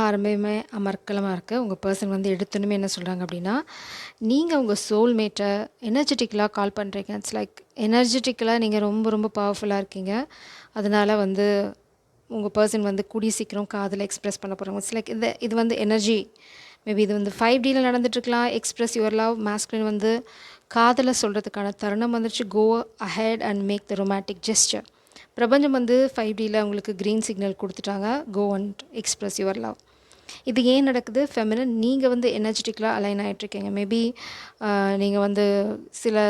ஆரம்பமே அமர்க்கலமா இருக்கு. உங்க பெர்சன் வந்து எடுத்தோனமே என்ன சொல்றாங்க அப்படின்னா, நீங்க உங்க சோல்மேட்ட எனர்ஜெட்டிக்கலா கால் பண்றீங்க. இட்ஸ் லைக் எனர்ஜெட்டிக்கலா நீங்க ரொம்ப ரொம்ப பவர்ஃபுல்லா இருக்கீங்க. அதனால வந்து உங்க பெர்சன் வந்து கூடிய சீக்கிரம் காதல எக்ஸ்பிரஸ் பண்ண போறாங்க. இட்ஸ் லைக் இது வந்து எனர்ஜி. மேபி இது வந்து 5Dல நடந்துட்டுருக்கலாம். எக்ஸ்பிரஸ் யுவர் லவ் மாஸ்குலின் வந்து காதல சொல்றதுக்கான தருணம் வந்துருச்சு. Go ahead and make the romantic gesture. பிரபஞ்சம் வந்து 5Dல உங்களுக்கு கிரீன் சிக்னல் குடுத்துட்டாங்க. Go and express your love. இது ஏன் நடக்குது? ஃபெமினின் நீங்க வந்து எனர்ஜெட்டிக்கலா அலைன் ஆயிட்டுருக்கீங்க. மேபி நீங்க வந்து சில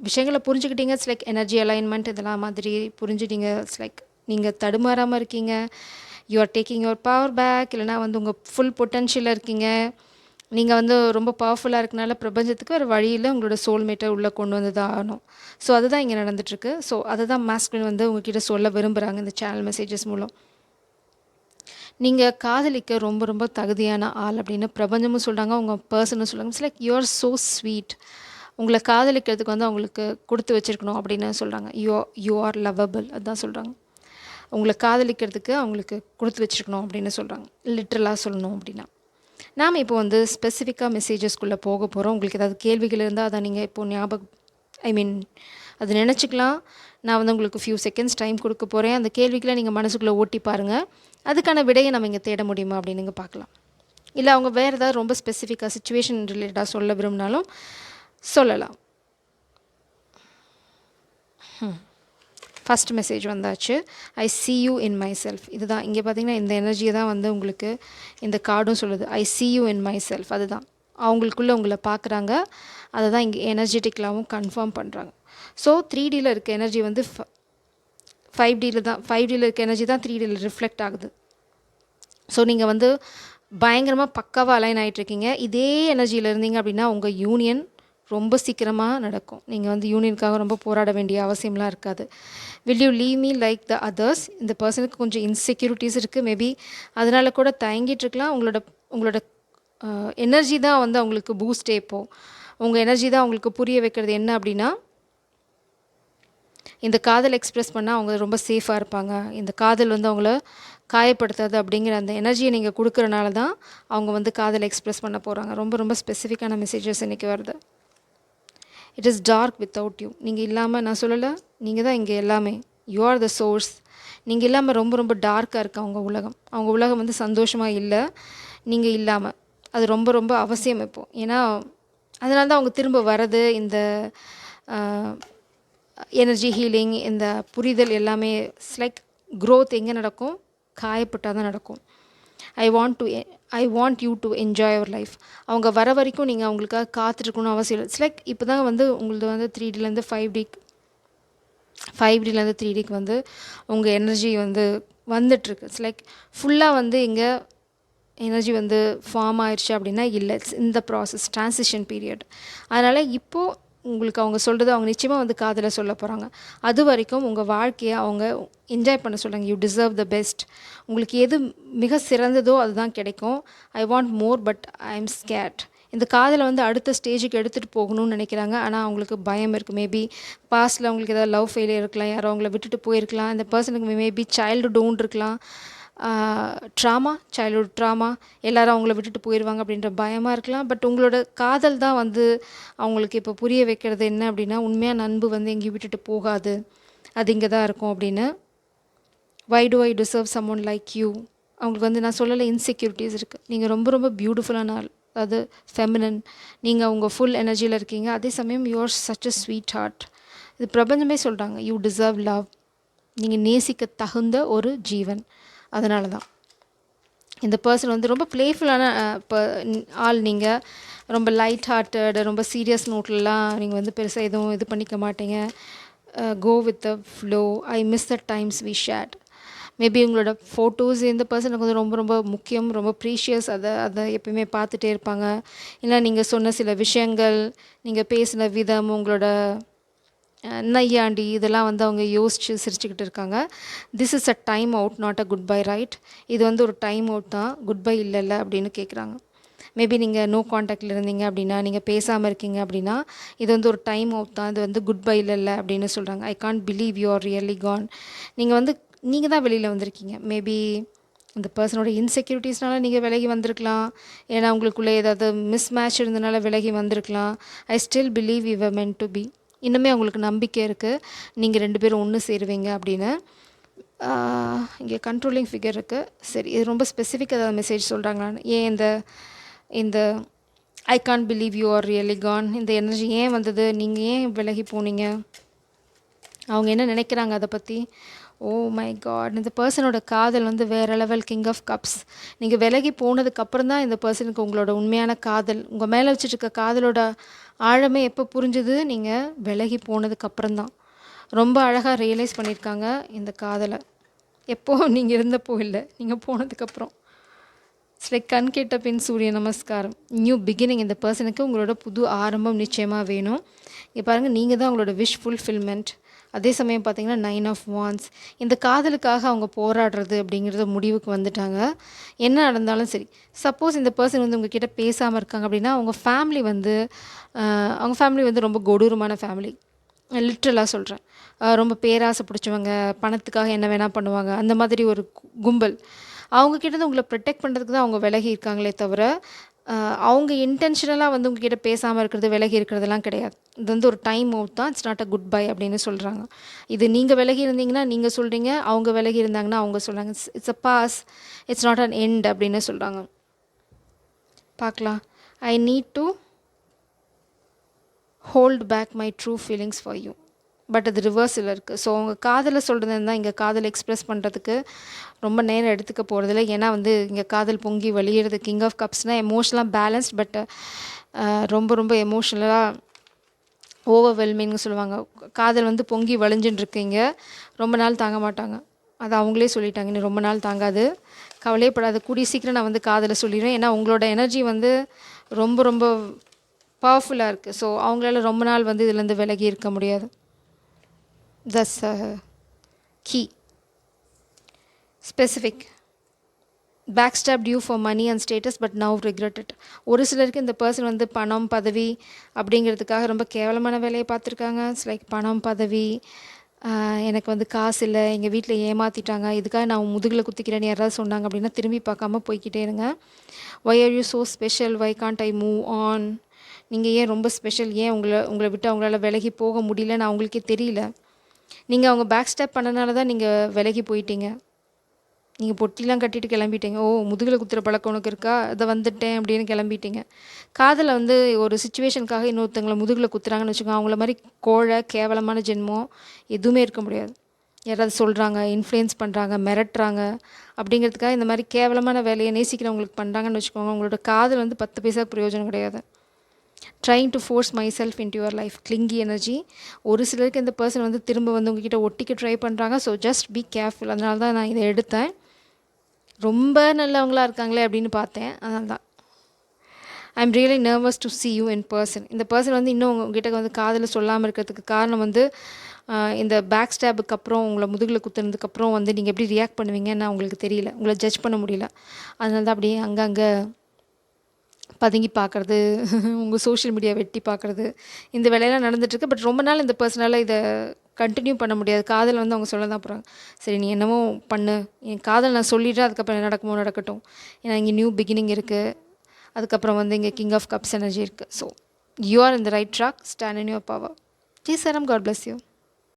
விஷயங்கள புரிஞ்சுக்கிட்டீங்க. இட்ஸ் லைக் எனர்ஜி அலைன்மெண்ட் இதெல்லாம் மாதிரி புரிஞ்சுட்டீங்க. இட்ஸ் லைக் நீங்க தடுமாறாம இருக்கீங்க. You are taking your power back. இல்லைனா வந்து உங்கள் ஃபுல் பொட்டன்ஷியலில் இருக்கீங்க. நீங்கள் வந்து ரொம்ப பவர்ஃபுல்லாக இருக்கனால பிரபஞ்சத்துக்கு ஒரு வழியில் உங்களோட சோல்மேட்டை உள்ளே கொண்டு வந்து தான் ஆகணும். ஸோ அதுதான் இங்கே நடந்துட்டுருக்கு. ஸோ அதை தான் மாஸ்குலின் வந்து உங்ககிட்ட சொல்ல விரும்புகிறாங்க இந்த சேனல் மெசேஜஸ் மூலம். நீங்கள் காதலிக்க ரொம்ப ரொம்ப தகுதியான ஆள் அப்படின்னு பிரபஞ்சமும் சொல்கிறாங்க, உங்கள் பர்சனும் சொல்கிறாங்க. It's like you are so sweet. உங்களை காதலிக்கிறதுக்கு வந்து அவங்களுக்கு கொடுத்து வச்சுருக்கணும் அப்படின்னு சொல்கிறாங்க. யூ ஆர் லவ்வபிள் அதுதான் சொல்கிறாங்க. உங்களை காதலிக்கிறதுக்கு அவங்களுக்கு கொடுத்து வச்சுருக்கணும் அப்படின்னு சொல்கிறாங்க. லிட்ரலாக சொல்லணும் அப்படின்னா. நாம் இப்போ வந்து ஸ்பெசிஃபிக்காக மெசேஜஸ்குள்ளே போக போகிறோம். உங்களுக்கு ஏதாவது கேள்விகள் இருந்தால் அதை நீங்கள் இப்போது அது நினச்சிக்கலாம். நான் வந்து உங்களுக்கு ஃபியூ செகண்ட்ஸ் டைம் கொடுக்க போகிறேன். அந்த கேள்விகளை நீங்கள் மனசுக்குள்ளே ஓட்டி பாருங்கள். அதுக்கான விடையை நம்ம இங்கே தேட முடியுமா அப்படின்னு நீங்கள் பார்க்கலாம். இல்லை அவங்க வேறு ஏதாவது ரொம்ப ஸ்பெசிஃபிக்காக சிச்சுவேஷன் ரிலேட்டடாக சொல்ல விரும்பினாலும் சொல்லலாம். ஃபஸ்ட் மெசேஜ் வந்தாச்சு. ஐ see you in myself. இதுதான் இங்கே பார்த்தீங்கன்னா இந்த எனர்ஜியை தான் வந்து உங்களுக்கு இந்த கார்டும் சொல்லுது. ஐ see you in myself. அதுதான் அவங்களுக்குள்ளே உங்களை பார்க்குறாங்க. அதை தான் இங்கே எனர்ஜெட்டிக்கலாகவும் கன்ஃபார்ம் பண்ணுறாங்க. ஸோ 3Dயில் இருக்க எனர்ஜி வந்து 5Dயில் இருக்க எனர்ஜி தான் 3Dயில் ரிஃப்ளெக்ட் ஆகுது. ஸோ நீங்கள் வந்து பயங்கரமாக பக்காவாக அலைன் ஆகிட்ருக்கீங்க. இதே எனர்ஜியில் இருந்தீங்க அப்படின்னா உங்கள் யூனியன் ரொம்ப சீக்கிரமாக நடக்கும். நீங்கள் வந்து யூனியனுக்காக ரொம்ப போராட வேண்டிய அவசியம்லாம் இருக்காது. Will you leave me like the others? இந்த பர்சனுக்கு கொஞ்சம் இன்செக்யூரிட்டிஸ் இருக்குது. மேபி அதனால் கூட தயங்கிட்டுருக்கலாம். உங்களோட எனர்ஜி தான் வந்து அவங்களுக்கு பூஸ்டே. இப்போது உங்கள் எனர்ஜி தான் அவங்களுக்கு புரிய வைக்கிறது என்ன அப்படின்னா, இந்த காதல் எக்ஸ்ப்ரெஸ் பண்ணால் அவங்க ரொம்ப சேஃபாக இருப்பாங்க. இந்த காதல் வந்து அவங்கள காயப்படுத்தாது அப்படிங்கிற அந்த எனர்ஜியை நீங்கள் கொடுக்குறனால தான் அவங்க வந்து காதல் எக்ஸ்ப்ரெஸ் பண்ண போகிறாங்க. ரொம்ப ரொம்ப ஸ்பெசிஃபிக்கான மெசேஜஸ் இன்றைக்கி வருது. It is dark without you. நீங்கள் இல்லாமல் நான் சொல்லலை, நீங்கள் தான் இங்கே எல்லாமே. You are the source. நீங்கள் இல்லாமல் ரொம்ப ரொம்ப டார்க்காக இருக்குது அவங்க உலகம். அவங்க உலகம் வந்து சந்தோஷமாக இல்லை நீங்கள் இல்லாமல். அது ரொம்ப ரொம்ப அவசியம் இப்போது. ஏன்னா அதனால தான் அவங்க திரும்ப வர்றது. இந்த எனர்ஜி ஹீலிங், இந்த புரிதல் எல்லாமே லைக் க்ரோத் எங்கே நடக்கும்? காயப்பட்டால் தான் நடக்கும். I want you to enjoy your life. அவங்க வர வரைக்கும் நீங்கள் அவங்களுக்காக காத்துட்ருக்கணும்னு அவசியம் இல்லை. இட்ஸ் லைக் இப்போ தான் வந்து உங்களது வந்து 3Dலேருந்து 5Dலேருந்து 3Dக்கு வந்து உங்கள் எனர்ஜி வந்து வந்துட்டுருக்கு. இட்ஸ் லைக் ஃபுல்லாக வந்து இங்கே எனர்ஜி வந்து ஃபார்ம் ஆயிடுச்சு அப்படின்னா இல்லை. இட்ஸ் இந்த ப்ராசஸ் ட்ரான்சிஷன் பீரியட். அதனால் இப்போது உங்களுக்கு அவங்க சொல்கிறது அவங்க நிச்சயமாக வந்து காதில் சொல்ல போகிறாங்க. அது வரைக்கும் உங்கள் வாழ்க்கையை அவங்க என்ஜாய் பண்ண சொல்கிறாங்க. You deserve the best. உங்களுக்கு எது மிக சிறந்ததோ அதுதான் கிடைக்கும். I want more but I am scared. இந்த காதலை வந்து அடுத்த ஸ்டேஜுக்கு எடுத்துகிட்டு போகணும்னு நினைக்கிறாங்க. ஆனால் அவங்களுக்கு பயம் இருக்குது. மேபி பாஸ்ட்டில் அவங்களுக்கு ஏதாவது லவ் ஃபெயிலியர் இருக்கலாம். யாரோ அவங்கள விட்டுட்டு போயிருக்கலாம். இந்த பர்சனுக்கு மேபி சைல்டுஹுட் ஓன் இருக்கலாம். சைல்ட்ஹுட் ட்ராமா, எல்லோரும் அவங்கள விட்டுட்டு போயிடுவாங்க அப்படின்ற பயமாக இருக்கலாம். பட் உங்களோட காதல் தான் வந்து அவங்களுக்கு இப்போ புரிய வைக்கிறது என்ன அப்படின்னா, உண்மையான அன்பு வந்து எங்கேயும் விட்டுட்டு போகாது, அது இங்கே தான் இருக்கும் அப்படின்னு. Why do I deserve someone like you? அவங்களுக்கு வந்து நான் சொல்லலை இன்செக்யூரிட்டிஸ் இருக்குது. நீங்கள் ரொம்ப ரொம்ப பியூட்டிஃபுல்லான ஆள். அது ஃபெமினன். நீங்கள் உங்கள் ஃபுல் எனர்ஜியில் இருக்கீங்க. அதே சமயம் you're such a sweetheart. இது பிரபஞ்சமே சொல்கிறாங்க. You deserve love. நீங்கள் நேசிக்க தகுந்த ஒரு ஜீவன். அதனால தான் இந்த பர்சன் வந்து ரொம்ப ப்ளேஃபுல்லான ஆள். நீங்கள் ரொம்ப லைட் ஹார்ட்டட், ரொம்ப சீரியஸ் நோட்லலாம் நீங்கள் வந்து பெருசாக எதுவும் இது பண்ணிக்க மாட்டீங்க. Go with the flow. I miss the times we shared. Maybe உங்களோட ஃபோட்டோஸ் இந்த பர்சனுக்கு வந்து ரொம்ப ரொம்ப முக்கியம், ரொம்ப ப்ரீஷியஸ். அதை எப்பயுமே பார்த்துட்டே இருப்பாங்க. இல்லை நீங்கள் சொன்ன சில விஷயங்கள், நீங்கள் பேசின விதம், உங்களோட நையாண்டி இதெல்லாம் வந்து அவங்க யோசித்து சிரிச்சுக்கிட்டு இருக்காங்க. This is a time out, not a good bye, right? இது வந்து ஒரு டைம் அவுட் தான், குட் பை இல்லைல்ல அப்படின்னு கேட்குறாங்க. மேபி நீங்கள் நோ காண்டாக்டில் இருந்தீங்க அப்படின்னா, நீங்கள் பேசாமல் இருக்கீங்க அப்படின்னா, இது வந்து ஒரு டைம் அவுட் தான், இது வந்து குட் பை இல்லைல்ல அப்படின்னு சொல்கிறாங்க. I can't believe you are really gone. நீங்கள் தான் வெளியில் வந்திருக்கீங்க. மேபி அந்த பர்சனோட இன்செக்யூரிட்டிஸ்னால நீங்கள் விலகி வந்திருக்கலாம். ஏன்னா உங்களுக்குள்ளே ஏதாவது மிஸ்மேட்ச் இருந்தனால விலகி வந்திருக்கலாம். I still believe you were meant to be. இன்னுமே அவங்களுக்கு நம்பிக்கை இருக்குது நீங்கள் 2 பேரும் ஒன்று சேருவீங்க அப்படின்னு. இங்கே கண்ட்ரோலிங் ஃபிகர் இருக்குது. சரி, இது ரொம்ப ஸ்பெசிஃபிக் ஏதாவது மெசேஜ் சொல்கிறாங்களான்னு. ஏன் இந்த I can't believe you are really gone, இந்த எனர்ஜி ஏன் வந்தது, நீங்கள் ஏன் விலகி போனீங்க, அவங்க என்ன நினைக்கிறாங்க அதை பற்றி. ஓ மை காட், இந்த பர்சனோட காதல் வந்து வேறு லெவல், கிங் ஆஃப் கப்ஸ். நீங்கள் விலகி போனதுக்கப்புறம் தான் இந்த பர்சனுக்கு உங்களோட உண்மையான காதல், உங்கள் மேலே வச்சுருக்க காதலோட ஆழமே எப்போ புரிஞ்சுது, நீங்கள் விலகி போனதுக்கப்புறம் தான். ரொம்ப அழகாக ரியலைஸ் பண்ணியிருக்காங்க இந்த காதலை. எப்போது நீங்கள் இருந்தப்போ இல்லை, நீங்கள் போனதுக்கப்புறம். இட்ஸ் லைக் கண் கேட்ட பின் சூரிய நமஸ்காரம். New beginning. இந்த பர்சனுக்கு உங்களோட புது ஆரம்பம் நிச்சயமாக வேணும். இங்கே பாருங்கள், நீங்கள் தான் உங்களோட விஷ் ஃபுல்ஃபில்மெண்ட். அதே சமயம் பார்த்தீங்கன்னா 9 ஆஃப் வான்ஸ். இந்த காதலுக்காக அவங்க போராடுறது அப்படிங்கிறத முடிவுக்கு வந்துட்டாங்க. என்ன நடந்தாலும் சரி, சப்போஸ் இந்த பர்சன் வந்து உங்ககிட்ட பேசாமல் இருக்காங்க அப்படின்னா அவங்க ஃபேமிலி வந்து ரொம்ப கொடூரமான ஃபேமிலி. லிட்ரலாக சொல்கிறேன். ரொம்ப பேராசை பிடிச்சவங்க, பணத்துக்காக என்ன வேணால் பண்ணுவாங்க, அந்த மாதிரி ஒரு கும்பல். அவங்கக்கிட்ட உங்களை ப்ரொடெக்ட் பண்ணுறதுக்கு தான் அவங்க விலகி இருக்காங்களே தவிர அவங்க இன்டென்ஷனலாக வந்து உங்ககிட்ட பேசாமல் இருக்கிறது, விலகி இருக்கிறதெல்லாம் கிடையாது. இது வந்து ஒரு டைம் அவுட் தான். It's not a good bye அப்படின்னு சொல்கிறாங்க. இது நீங்கள் விலகி இருந்தீங்கன்னா நீங்கள் சொல்கிறீங்க, அவங்க விலகி இருந்தாங்கன்னா அவங்க சொல்கிறாங்க. It's a pause, it's not an end அப்படின்னு சொல்கிறாங்க. பார்க்கலாம். I need to hold back my true feelings for you. But அது ரிவர்ஸில் இருக்குது. ஸோ அவங்க காதலை சொல்கிறது தான் இங்கே காதலை எக்ஸ்ப்ரெஸ் பண்ணுறதுக்கு ரொம்ப நேரம் எடுத்துக்க போகிறதில்ல. ஏன்னா வந்து இங்கே காதல் பொங்கி வழியிறது. கிங் ஆஃப் கப்ஸ்னால் எமோஷனலாக பேலன்ஸ்ட், பட் ரொம்ப ரொம்ப எமோஷ்னலாக ஓவர்வெல்மிங்னு சொல்லுவாங்க. காதல் வந்து பொங்கி வழிஞ்சுன்னு இருக்கீங்க, ரொம்ப நாள் தாங்க மாட்டாங்க. அது அவங்களே சொல்லிட்டாங்க, இன்னும் ரொம்ப நாள் தாங்காது, கவலையப்படாது, கூடிய சீக்கிரம் நான் வந்து காதலை சொல்லிடுவேன். ஏன்னா உங்களோட எனர்ஜி வந்து ரொம்ப ரொம்ப பவர்ஃபுல்லாக இருக்குது. ஸோ அவங்களால ரொம்ப நாள் வந்து இதுலேருந்து விலகி இருக்க முடியாது. That's key. Specific. Backstabbed you for money and status but now regret it. ஒரு சிலருக்கு இந்த பர்சன் வந்து பணம் பதவி அப்படிங்கிறதுக்காக ரொம்ப கேவலமான வேலையை பார்த்துருக்காங்க. இட்ஸ் லைக் பணம் பதவி, எனக்கு வந்து காசு இல்லை, எங்கள் வீட்டில் ஏமாற்றிட்டாங்க, இதுக்காக நான் முதுகில் குத்திக்கிறேன்னு யாராவது சொன்னாங்க அப்படின்னா திரும்பி பார்க்காம போய்கிட்டே இருங்க. Why are you so special, why can't I move on. நீங்கள் ஏன் ரொம்ப ஸ்பெஷல், ஏன் உங்களை விட்டு அவங்களால விலகி போக முடியலன்னு அவங்களுக்கே தெரியல. நீங்கள் அவங்க பேக் ஸ்டெப் பண்ணனால தான் நீங்கள் விலகி போயிட்டீங்க. நீங்கள் பொட்டிலாம் கட்டிட்டு கிளம்பிட்டீங்க. ஓ, முதுகில் குத்துற பழக்கம் உனக்கு இருக்கா, அதை வந்துட்டேன் அப்படின்னு கிளம்பிட்டீங்க. காதலை வந்து ஒரு சுச்சுவேஷனுக்காக இன்னொருத்தவங்களை முதுகில் குத்துறாங்கன்னு வச்சுக்கோங்க, அவங்கள மாதிரி கோழை கேவலமான ஜென்மம் எதுவுமே இருக்க முடியாது. யாராவது சொல்கிறாங்க, இன்ஃப்ளூயன்ஸ் பண்ணுறாங்க, மிரட்டுறாங்க அப்படிங்கிறதுக்காக இந்த மாதிரி கேவலமான வேலையை நேசிக்கிறவங்களுக்கு பண்ணுறாங்கன்னு வச்சுக்கோங்க, உங்களோட காதல் வந்து 10 பைசாவுக்கு பிரயோஜனம் கிடையாது. Trying to force my self in to your life, clingy energy. ஒரு சிலருக்கு இந்த பர்சன் வந்து திரும்ப வந்து உங்ககிட்ட ஒட்டிக்க ட்ரை பண்ணுறாங்க. So just be careful. அதனால தான் நான் இதை எடுத்தேன். ரொம்ப நல்லவங்களாக இருக்காங்களே அப்படின்னு பார்த்தேன், அதனால தான். I am really nervous to C you in person. இந்த பர்சன் வந்து இன்னும் உங்ககிட்ட வந்து காதலை சொல்லாமல் இருக்கிறதுக்கு காரணம் வந்து இந்த பேக் ஸ்டாபுக்கு அப்புறம், உங்களை முதுகில் குத்துனதுக்கப்புறம் வந்து நீங்கள் எப்படி ரியாக்ட் பண்ணுவீங்கன்னு அவங்களுக்கு தெரியல, உங்களை ஜட்ஜ் பண்ண முடியல. அதனால தான் அப்படியே அங்கங்கே பதுங்கி பார்க்குறது, உங்கள் சோஷியல் மீடியா வெட்டி பார்க்குறது, இந்த வேலையெல்லாம் நடந்துகிட்ருக்கு. பட் ரொம்ப நாள் இந்த பர்சனால் இதை கண்டினியூ பண்ண முடியாது. காதல் வந்து அவங்க சொல்ல தான் போகிறாங்க. சரி, நீ என்னமோ பண்ணு, என் காதல் நான் சொல்லிவிட்டு அதுக்கப்புறம் என்ன நடக்குமோ நடக்கட்டும். ஏன்னா இங்கே நியூ பிகினிங் இருக்குது. அதுக்கப்புறம் வந்து இங்கே கிங் ஆஃப் கப்ஸ் எனர்ஜி இருக்குது. So you are in the right track. Stand in your power. ஜி சரம். God bless you.